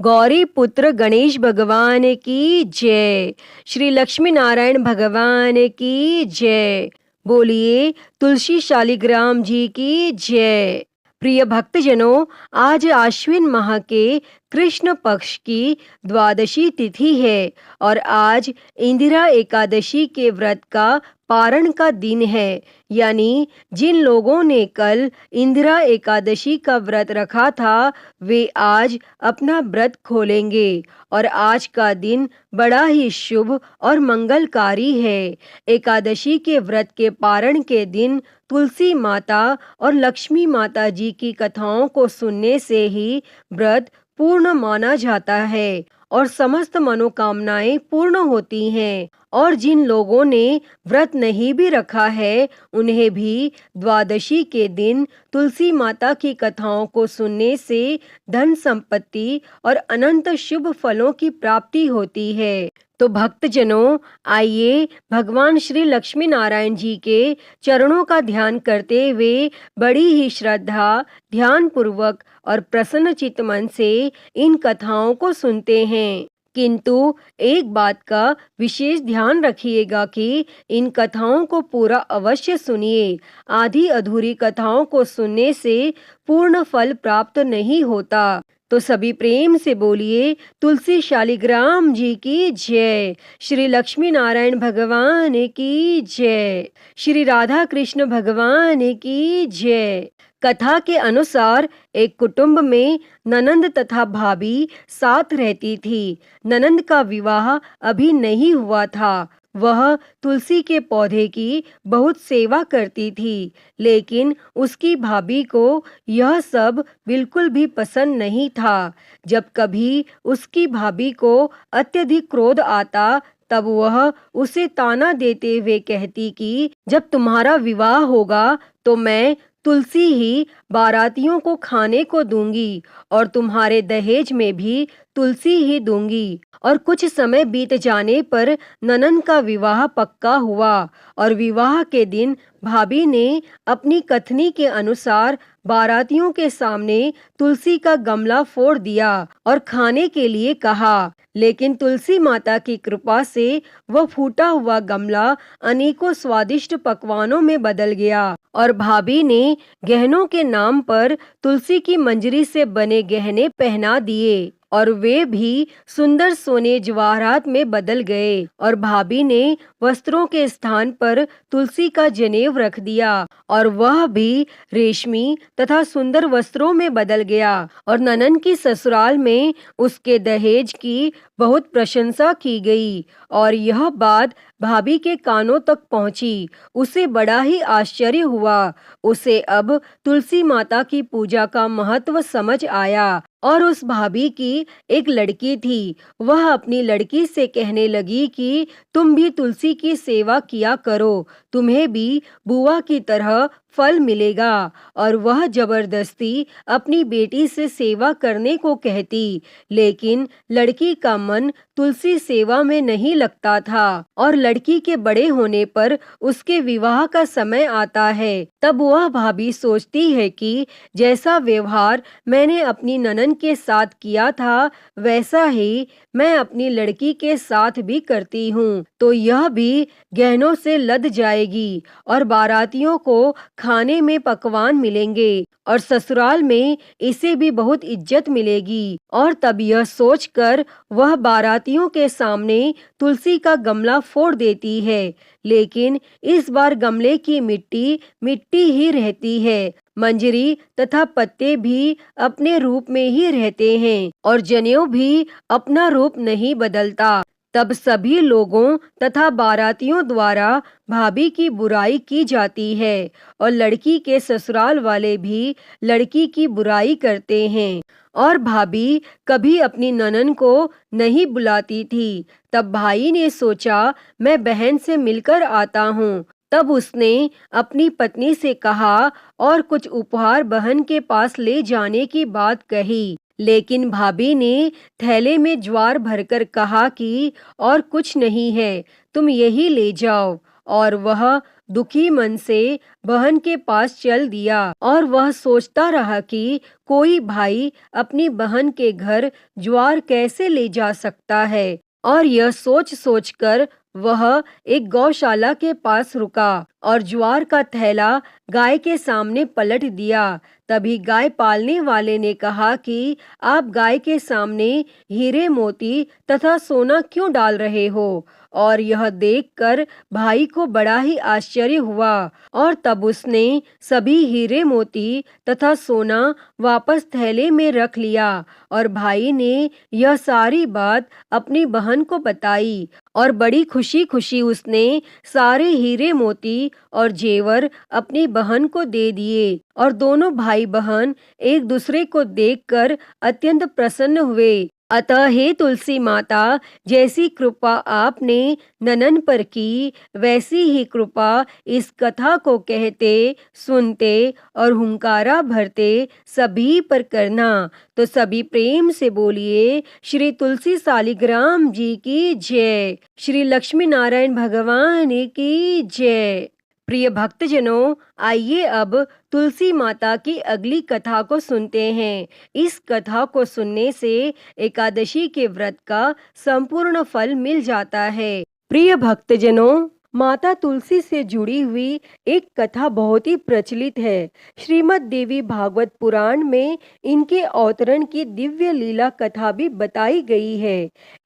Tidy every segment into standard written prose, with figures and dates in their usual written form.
गौरी पुत्र गणेश भगवान की जय। श्री लक्ष्मी नारायण भगवान की जय। बोलिए तुलसी शालिग्राम जी की जय। प्रिय भक्तजनों, आज आश्विन माह के कृष्ण पक्ष की द्वादशी तिथि है और आज इंदिरा एकादशी के व्रत का पारण का दिन है। यानी जिन लोगों ने कल इंदिरा एकादशी का व्रत रखा था वे आज अपना व्रत खोलेंगे और आज का दिन बड़ा ही शुभ और मंगलकारी है। एकादशी के व्रत के पारण के दिन तुलसी माता और लक्ष्मी माता जी की कथाओं को सुनने से ही व्रत पूर्ण माना जाता है और समस्त मनोकामनाएं पूर्ण होती हैं। और जिन लोगों ने व्रत नहीं भी रखा है उन्हें भी द्वादशी के दिन तुलसी माता की कथाओं को सुनने से धन संपत्ति और अनंत शुभ फलों की प्राप्ति होती है। तो भक्तजनों, आइए भगवान श्री लक्ष्मी नारायण जी के चरणों का ध्यान करते हुए बड़ी ही श्रद्धा, ध्यान पूर्वक और प्रसन्न चित्त मन से इन कथाओं को सुनते हैं। किंतु एक बात का विशेष ध्यान रखिएगा कि इन कथाओं को पूरा अवश्य सुनिए। आधी अधूरी कथाओं को सुनने से पूर्ण फल प्राप्त नहीं होता। तो सभी प्रेम से बोलिए तुलसी शालिग्राम जी की जय। श्री लक्ष्मी नारायण भगवान की जय। श्री राधा कृष्ण भगवान की जय। कथा के अनुसार एक कुटुंब में ननंद तथा भाभी साथ रहती थी। ननंद का विवाह अभी नहीं हुआ था। वह तुलसी के पौधे की बहुत सेवा करती थी, लेकिन उसकी भाभी को यह सब बिल्कुल भी पसंद नहीं था। जब कभी उसकी भाभी को अत्यधिक क्रोध आता तब वह उसे ताना देते हुए कहती कि जब तुम्हारा विवाह होगा तो मैं तुलसी ही बारातियों को खाने को दूंगी और तुम्हारे दहेज में भी तुलसी ही दूंगी। और कुछ समय बीत जाने पर ननंद का विवाह पक्का हुआ और विवाह के दिन भाभी ने अपनी कथनी के अनुसार बारातियों के सामने तुलसी का गमला फोड़ दिया और खाने के लिए कहा। लेकिन तुलसी माता की कृपा से वह फूटा हुआ गमला अनेकों स्वादिष्ट पकवानों में बदल गया और भाभी ने गहनों के नाम पर तुलसी की मंजरी से बने गहने पहना दिए और वे भी सुंदर सोने जवाहरात में बदल गए। और भाभी ने वस्त्रों के स्थान पर तुलसी का जनेऊ रख दिया और वह भी रेशमी तथा सुंदर वस्त्रों में बदल गया। और ननंद की ससुराल में उसके दहेज की बहुत प्रशंसा की गई और यह बात भाभी के कानों तक पहुंची। उसे बड़ा ही आश्चर्य हुआ। उसे अब तुलसी माता की पूजा का महत्व समझ आया। और उस भाभी की एक लड़की थी। वह अपनी लड़की से कहने लगी कि तुम भी तुलसी की सेवा किया करो, तुम्हें भी बुआ की तरह फल मिलेगा। और वह जबरदस्ती अपनी बेटी से सेवा करने को कहती, लेकिन लड़की का मन तुलसी सेवा में नहीं लगता था। और लड़की के बड़े होने पर उसके विवाह का समय आता है, तब वह भाभी सोचती है कि जैसा व्यवहार मैंने अपनी ननद के साथ किया था वैसा ही मैं अपनी लड़की के साथ भी करती हूँ, तो यह भी गहनों से लद जाएगी और बारातियों को खाने में पकवान मिलेंगे और ससुराल में इसे भी बहुत इज्जत मिलेगी। और तब यह सोचकर वह बारातियों के सामने तुलसी का गमला फोड़ देती है, लेकिन इस बार गमले की मिट्टी मिट्टी ही रहती है। मंजरी तथा पत्ते भी अपने रूप में ही रहते हैं और जनेऊ भी अपना रूप नहीं बदलता। तब सभी लोगों तथा बारातियों द्वारा भाभी की बुराई की जाती है और लड़की के ससुराल वाले भी लड़की की बुराई करते हैं। और भाभी कभी अपनी ननद को नहीं बुलाती थी। तब भाई ने सोचा मैं बहन से मिलकर आता हूँ। तब उसने अपनी पत्नी से कहा और कुछ उपहार बहन के पास ले जाने की बात कही, लेकिन भाभी ने थैले में ज्वार भरकर कहा कि और कुछ नहीं है, तुम यही ले जाओ। और वह दुखी मन से बहन के पास चल दिया और वह सोचता रहा कि कोई भाई अपनी बहन के घर ज्वार कैसे ले जा सकता है। और यह सोच सोचकर वह एक गौशाला के पास रुका और ज्वार का थैला गाय के सामने पलट दिया। तभी गाय पालने वाले ने कहा कि आप गाय के सामने हीरे मोती तथा सोना क्यों डाल रहे हो? और यह देखकर भाई को बड़ा ही आश्चर्य हुआ और तब उसने सभी हीरे मोती तथा सोना वापस थैले में रख लिया। और भाई ने यह सारी बात अपनी बहन को बताई और बड़ी खुशी खुशी उसने सारे हीरे मोती और जेवर अपनी बहन को दे दिए और दोनों भाई बहन एक दूसरे को देखकर अत्यंत प्रसन्न हुए। अतः हे तुलसी माता, जैसी कृपा आपने ननन पर की, वैसी ही कृपा इस कथा को कहते, सुनते और हुंकारा भरते सभी पर करना। तो सभी प्रेम से बोलिए श्री तुलसी शालिग्राम जी की जय, श्री लक्ष्मी नारायण भगवान की जय। प्रिय भक्तजनों, आइए अब तुलसी माता की अगली कथा को सुनते हैं। इस कथा को सुनने से एकादशी के व्रत का संपूर्ण फल मिल जाता है। प्रिय भक्तजनों, माता तुलसी से जुड़ी हुई एक कथा बहुत ही प्रचलित है। श्रीमद् देवी भागवत पुराण में इनके अवतरण की दिव्य लीला कथा भी बताई गई है।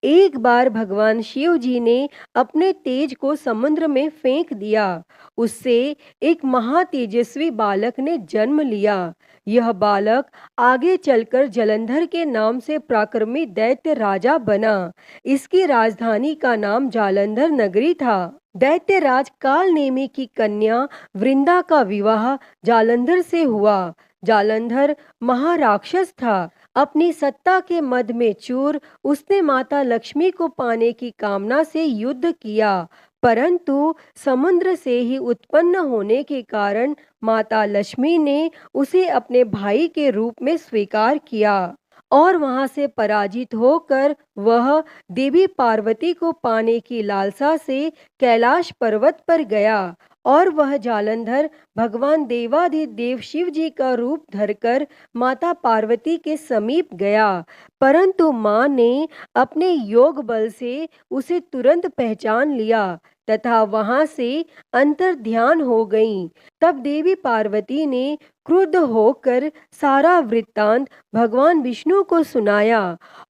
एक बार भगवान शिव जी ने अपने तेज को समुद्र में फेंक दिया। उससे एक महातेजस्वी बालक ने जन्म लिया। यह बालक आगे चलकर जलंधर के नाम से पराक्रमी दैत्य राजा बना। इसकी राजधानी का नाम जालंधर नगरी था। दैत्यराज कालनेमी की कन्या वृंदा का विवाह जालंधर से हुआ। जालंधर महाराक्षस था। अपनी सत्ता के मद में चूर उसने माता लक्ष्मी को पाने की कामना से युद्ध किया, परंतु समुद्र से ही उत्पन्न होने के कारण माता लक्ष्मी ने उसे अपने भाई के रूप में स्वीकार किया और वहां से पराजित होकर वह देवी पार्वती को पाने की लालसा से कैलाश पर्वत पर गया और वह जालंधर भगवान देवाधिदेव शिव जी का रूप धरकर माता पार्वती के समीप गया, परंतु मां ने अपने योग बल से उसे तुरंत पहचान लिया तथा वहां से अंतर ध्यान हो गईं। तब देवी पार्वती ने क्रुद्ध होकर सारा वृत्तांत भगवान विष्णु को सुनाया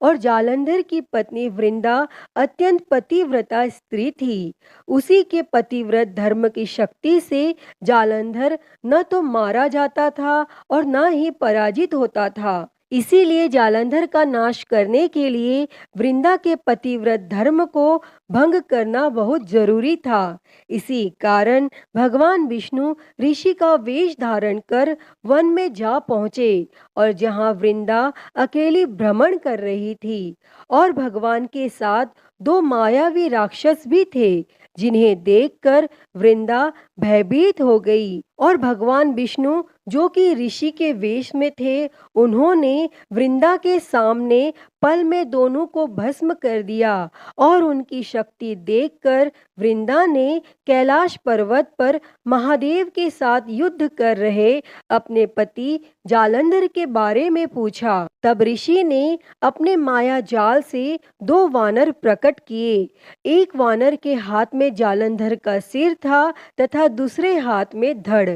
और जालंधर की पत्नी वृंदा अत्यंत पतिव्रता स्त्री थी। उसी के पतिव्रत धर्म की शक्ति से जालंधर न तो मारा जाता था और न ही पराजित होता था। इसीलिए जालंधर का नाश करने के लिए वृंदा के पतिव्रत धर्म को भंग करना बहुत जरूरी था। इसी कारण भगवान विष्णु ऋषि का वेश धारण कर वन में जा पहुँचे और जहाँ वृंदा अकेली भ्रमण कर रही थी और भगवान के साथ दो मायावी राक्षस भी थे, जिन्हें देखकर वृंदा भयभीत हो गई और भगवान विष्णु जो कि ऋषि के वेश में थे, उन्होंने वृंदा के सामने पल में दोनों को भस्म कर दिया और उनकी शक्ति देखकर वृंदा ने कैलाश पर्वत पर महादेव के साथ युद्ध कर रहे अपने पति जालंधर के बारे में पूछा। तब ऋषि ने अपने माया जाल से दो वानर प्रकट किए। एक वानर के हाथ में जालंधर का सिर था तथा दूसरे हाथ में धड़।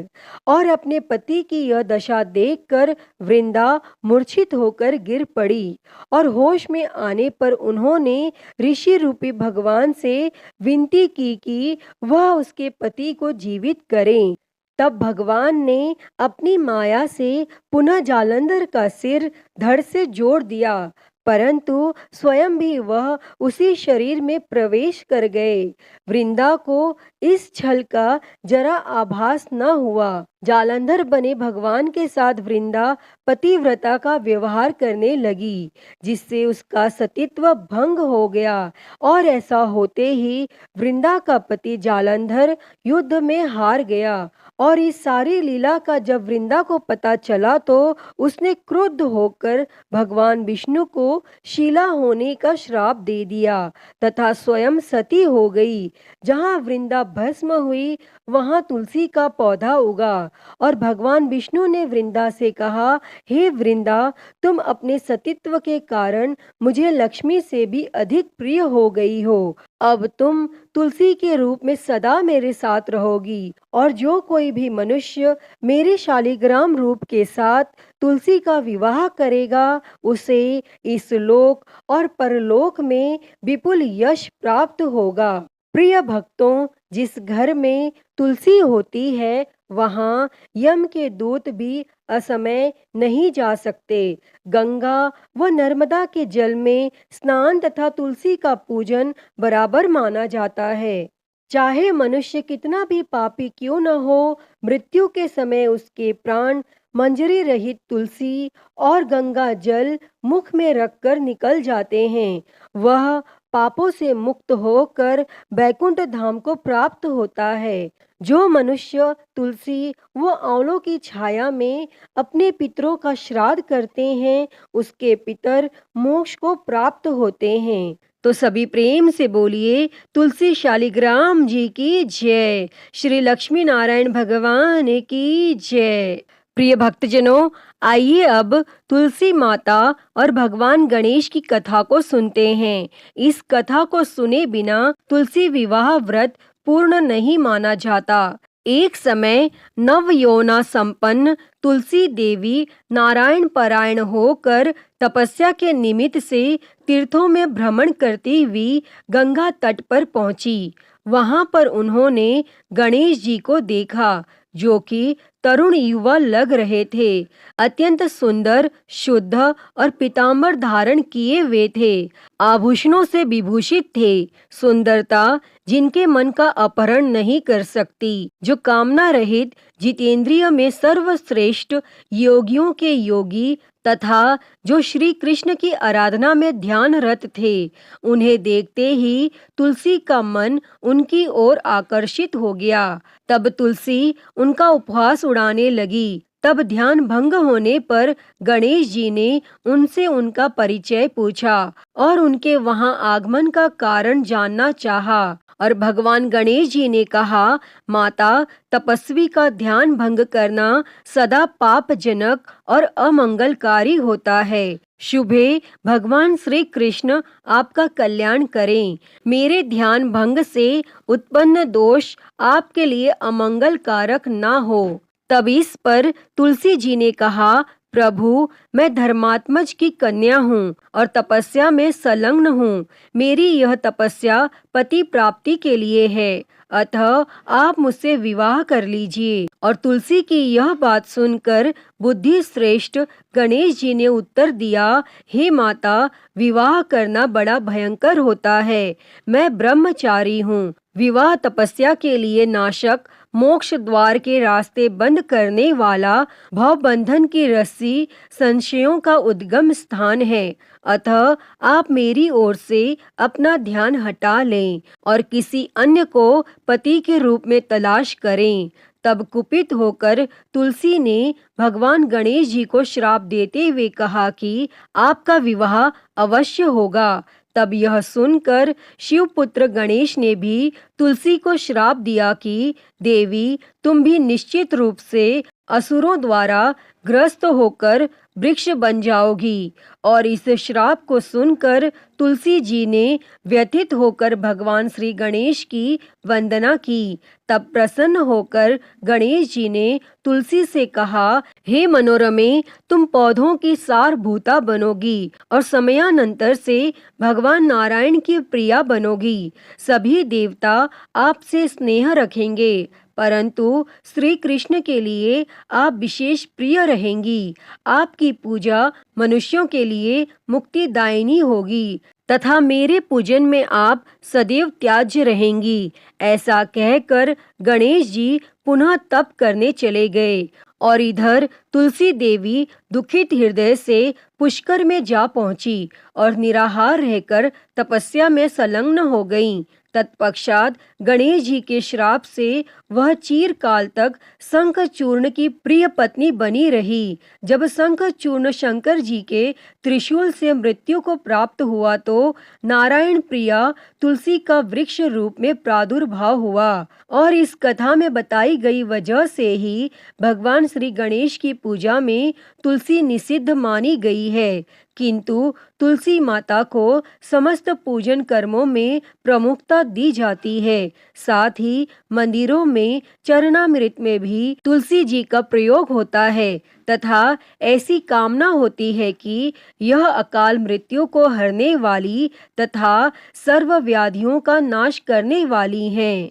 और अपने पति की यह दशा देखकर वृंदा मूर्छित होकर गिर पड़ी और होश में आने पर उन्होंने ऋषि रूपी भगवान से विनती की कि वह उसके पति को जीवित करें। तब भगवान ने अपनी माया से पुनः जालंधर का सिर धड़ से जोड़ दिया, परंतु स्वयं भी वह उसी शरीर में प्रवेश कर गए। वृंदा को इस छल का जरा आभास न हुआ जालंधर बने भगवान के साथ वृंदा पतिव्रता का व्यवहार करने लगी, जिससे उसका सतीत्व भंग हो गया। और ऐसा होते ही वृंदा का पति जालंधर युद्ध में हार गया। और इस सारी लीला का जब वृंदा को पता चला तो उसने क्रुद्ध होकर भगवान विष्णु को शीला होने का श्राप दे दिया तथा स्वयं सती हो गई। जहाँ वृंदा भस्म हुई वहाँ तुलसी का पौधा उगा। और भगवान विष्णु ने वृंदा से कहा, हे वृंदा, तुम अपने सतीत्व के कारण मुझे लक्ष्मी से भी अधिक प्रिय हो गई हो। अब तुम तुलसी के रूप में सदा मेरे साथ रहोगी। और जो कोई भी मनुष्य मेरे शालिग्राम रूप के साथ तुलसी का विवाह करेगा उसे इस लोक और परलोक में विपुल यश प्राप्त होगा। प्रिय भक्तों, जिस घर में तुलसी होती है वहाँ यम के दूत भी असमय नहीं जा सकते। गंगा व नर्मदा के जल में स्नान तथा तुलसी का पूजन बराबर माना जाता है। चाहे मनुष्य कितना भी पापी क्यों न हो, मृत्यु के समय उसके प्राण मंजरी रहित तुलसी और गंगा जल मुख में रखकर निकल जाते हैं। वह पापों से मुक्त होकर बैकुंठ धाम को प्राप्त होता है। जो मनुष्य तुलसी व आंवलों की छाया में अपने पितरों का श्राद्ध करते हैं उसके पितर मोक्ष को प्राप्त होते हैं। तो सभी प्रेम से बोलिए, तुलसी शालिग्राम जी की जय, श्री लक्ष्मी नारायण भगवान की जय। प्रिय भक्तजनों, आइए अब तुलसी माता और भगवान गणेश की कथा को सुनते हैं। इस कथा को सुने बिना तुलसी विवाह व्रत पूर्ण नहीं माना जाता। एक समय नव यौना संपन्न तुलसी देवी नारायण परायण होकर तपस्या के निमित्त से तीर्थों में भ्रमण करती हुई गंगा तट पर पहुंची। वहां पर उन्होंने गणेश जी को देखा, जो कि तरुण युवा लग रहे थे। अत्यंत सुंदर, शुद्ध और पीतांबर धारण किए हुए थे। आभूषणों से विभूषित थे। सुंदरता जिनके मन का अपहरण नहीं कर सकती, जो कामना रहित, जितेंद्रिय में सर्वश्रेष्ठ, योगियों के योगी तथा जो श्री कृष्ण की आराधना में ध्यानरत थे। उन्हें देखते ही तुलसी का मन उनकी ओर आकर्षित हो गया। तब तुलसी उनका उपहास उड़ाने लगी। तब ध्यान भंग होने पर गणेश जी ने उनसे उनका परिचय पूछा और उनके वहां आगमन का कारण जानना चाहा। और भगवान गणेश जी ने कहा, माता, तपस्वी का ध्यान भंग करना सदा पापजनक और अमंगलकारी होता है। शुभे भगवान श्री कृष्ण आपका कल्याण करें। मेरे ध्यान भंग से उत्पन्न दोष आपके लिए अमंगलकारक ना हो। तब इस पर तुलसी जी ने कहा, प्रभु, मैं धर्मात्मज की कन्या हूँ और तपस्या में संलग्न हूँ। मेरी यह तपस्या पति प्राप्ति के लिए है, अतः आप मुझसे विवाह कर लीजिए। और तुलसी की यह बात सुनकर बुद्धि श्रेष्ठ गणेश जी ने उत्तर दिया, हे माता, विवाह करना बड़ा भयंकर होता है। मैं ब्रह्मचारी हूँ। विवाह तपस्या के लिए नाशक, मोक्ष द्वार के रास्ते बंद करने वाला, भव बंधन की रस्सी, संशयों का उद्गम स्थान है। अतः आप मेरी ओर से अपना ध्यान हटा लें और किसी अन्य को पति के रूप में तलाश करें। तब कुपित होकर तुलसी ने भगवान गणेश जी को श्राप देते हुए कहा कि आपका विवाह अवश्य होगा। तब यह सुनकर शिवपुत्र गणेश ने भी तुलसी को श्राप दिया कि देवी, तुम भी निश्चित रूप से असुरों द्वारा ग्रस्त होकर वृक्ष बन जाओगी। और इस श्राप को सुनकर तुलसी जी ने व्यथित होकर भगवान श्री गणेश की वंदना की। तब प्रसन्न होकर गणेश जी ने तुलसी से कहा, हे मनोरमे, तुम पौधों की सारभूता बनोगी और समयानंतर से भगवान नारायण की प्रिया बनोगी। सभी देवता आपसे स्नेह रखेंगे, परंतु श्री कृष्ण के लिए आप विशेष प्रिय रहेंगी। आपकी पूजा मनुष्यों के लिए मुक्तिदायिनी होगी। तथा मेरे पूजन में आप सदैव त्याज्य रहेंगी। ऐसा कहकर गणेश जी पुनः तप करने चले गए और इधर तुलसी देवी दुखित हृदय से पुष्कर में जा पहुंची और निराहार रहकर तपस्या में संलग्न हो गईं। तत्पश्चात गणेश जी के श्राप से वह चिरकाल तक शंखचूर्ण की प्रिय पत्नी बनी रही। जब शंखचूर्ण शंकर जी के त्रिशूल से मृत्यु को प्राप्त हुआ तो नारायण प्रिया तुलसी का वृक्ष रूप में प्रादुर्भाव हुआ और इस कथा में बताई गई वजह से ही भगवान श्री गणेश की पूजा में तुलसी निषिद्ध मानी गई है। किंतु तुलसी माता को समस्त पूजन कर्मों में प्रमुखता दी जाती है। साथ ही मंदिरों में चरणामृत में भी तुलसी जी का प्रयोग होता है तथा ऐसी कामना होती है कि यह अकाल मृत्यु को हरने वाली तथा सर्व व्याधियों का नाश करने वाली हैं।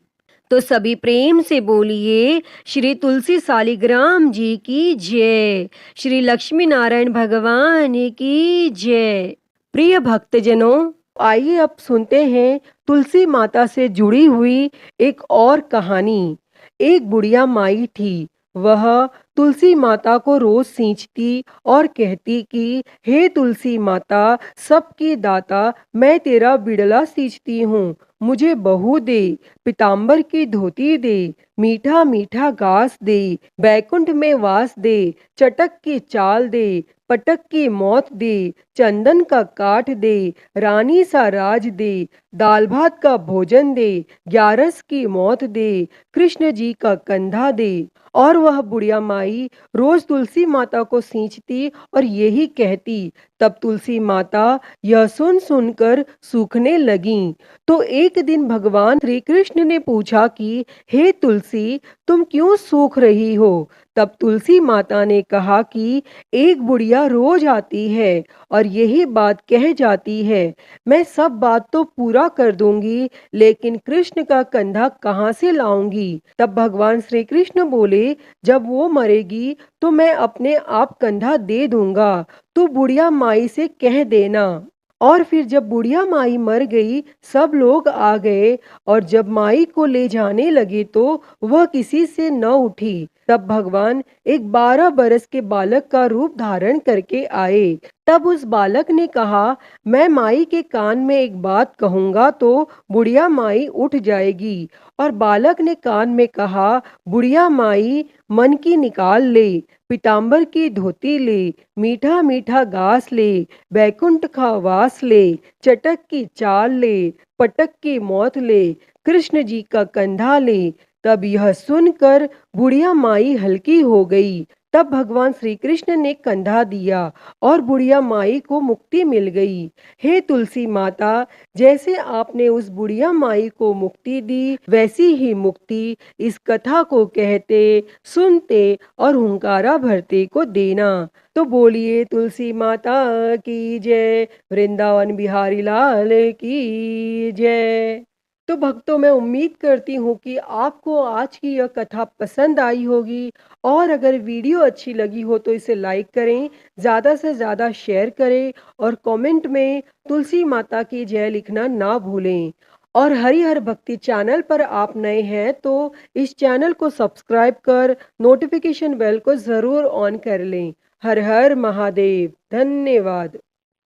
तो सभी प्रेम से बोलिए श्री तुलसी शालिग्राम जी की जय, श्री लक्ष्मी नारायण भगवान की जय। प्रिय भक्तजनों, आइए अब सुनते हैं तुलसी माता से जुड़ी हुई एक और कहानी। एक बुढ़िया माई थी। वह तुलसी माता को रोज सींचती और कहती कि हे तुलसी माता, सबकी दाता, मैं तेरा बिड़ला सींचती हूँ, मुझे बहू दे, पीताम्बर की धोती दे, मीठा मीठा घास दे, बैकुंठ में वास दे, चटक की चाल दे, पटक की मौत दे, चंदन का काठ दे, रानी सा राज दे, दाल भात का भोजन दे, ग्यारस की मौत दे, कृष्ण जी का कंधा दे। और वह बुढ़िया माई रोज तुलसी माता को सींचती और यही कहती। तब तुलसी माता यह सुन सुनकर सूखने लगीं। तो एक दिन भगवान श्री कृष्ण ने पूछा कि हे तुलसी, तुम क्यों सूख रही हो? तब तुलसी माता ने कहा कि एक बुढ़िया रोज आती है और यही बात कह जाती है, मैं सब बात तो पूरा कर दूंगी, लेकिन कृष्ण का कंधा कहाँ से लाऊंगी? तब भगवान श्री कृष्ण बोले, जब वो मरेगी तो मैं अपने आप कंधा दे दूंगा, तू बुढ़िया माई से कह देना। और फिर जब बुढ़िया माई मर गई, सब लोग आ गए और जब माई को ले जाने लगे तो वह किसी से न उठी। तब भगवान एक 12 बरस के बालक का रूप धारण करके आए। तब उस बालक ने कहा, मैं माई के कान में एक बात कहूंगा तो बुढ़िया माई उठ जाएगी। और बालक ने कान में कहा, बुढ़िया माई मन की निकाल ले, पीताम्बर की धोती ले, मीठा मीठा घास ले, बैकुंठ का वास ले, चटक की चाल ले, पटक की मौत ले, कृष्ण जी का कंधा ले। तब यह सुनकर बुढ़िया माई हल्की हो गई। तब भगवान श्री कृष्ण ने कंधा दिया और बुढ़िया माई को मुक्ति मिल गई। हे तुलसी माता, जैसे आपने उस बुढ़िया माई को मुक्ति दी, वैसी ही मुक्ति इस कथा को कहते, सुनते और हुंकारा भरते को देना। तो बोलिए तुलसी माता की जय, वृंदावन बिहारी लाल की जय। तो भक्तों, मैं उम्मीद करती हूँ कि आपको आज की यह कथा पसंद आई होगी और अगर वीडियो अच्छी लगी हो तो इसे लाइक करें, ज़्यादा से ज़्यादा शेयर करें और कमेंट में तुलसी माता की जय लिखना ना भूलें। और हरिहर भक्ति चैनल पर आप नए हैं तो इस चैनल को सब्सक्राइब कर नोटिफिकेशन बेल को ज़रूर ऑन कर लें। हर हर महादेव। धन्यवाद।